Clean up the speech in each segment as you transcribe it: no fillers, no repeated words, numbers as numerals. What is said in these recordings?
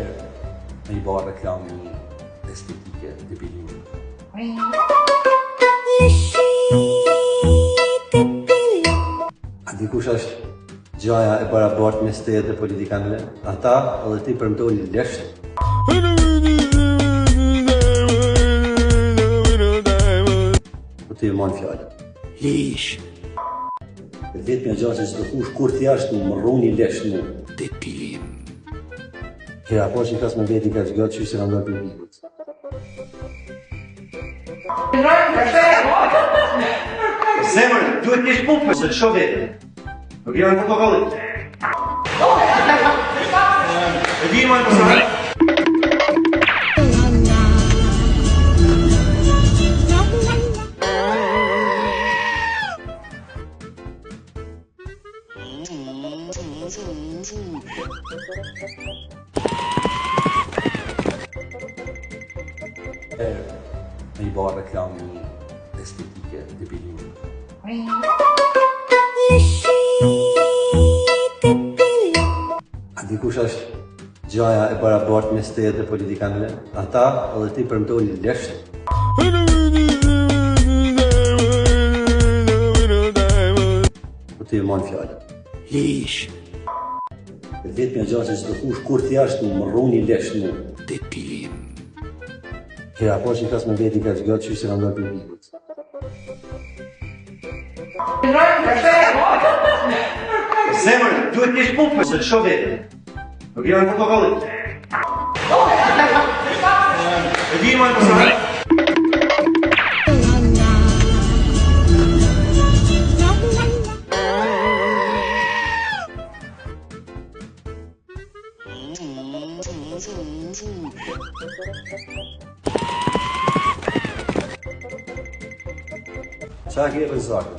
Me I barë reklami estetike të bilimit. A dikush është gjaja e barabartë mes teje dhe politikanëve? Ata edhe ti përmendoni lesht. Po ti mon fjalë. Lish. Vetëm gjë që do kush kur ti jashtë më rruni lesht në Depilim. Kera po që i kas me veti ka zgjot që ishte në nga për bibët. Zemër, duhet t'jesh pumpë, se të sho vetë. Nuk jena në protokollit. E di ma në pësarë. Me I barë reklami estetike të bilimit. A dikush është gjaja e barabartë mes teje dhe politikanëve? Ata edhe ti përmendoni lesht. Po ti mon fjalë. Lish. Vetëm gjë që do kush kur ti jashtë më rruni lesht në Depilim. Kera po që i kas me veti ka zgjot që ishte në nga për bibët. Zemër, duhet t'jesh pumpë, se të sho vetë. Nuk jena në protokollit. E di ma në pësarë. Qa ke rëzakë?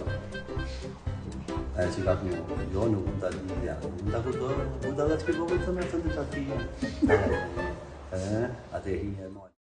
E që ka të një, jo nuk mund të lidhja, mund të kuptohë, mund të dhe të këpëve të me të në qatë kija. Ate hi e mojë.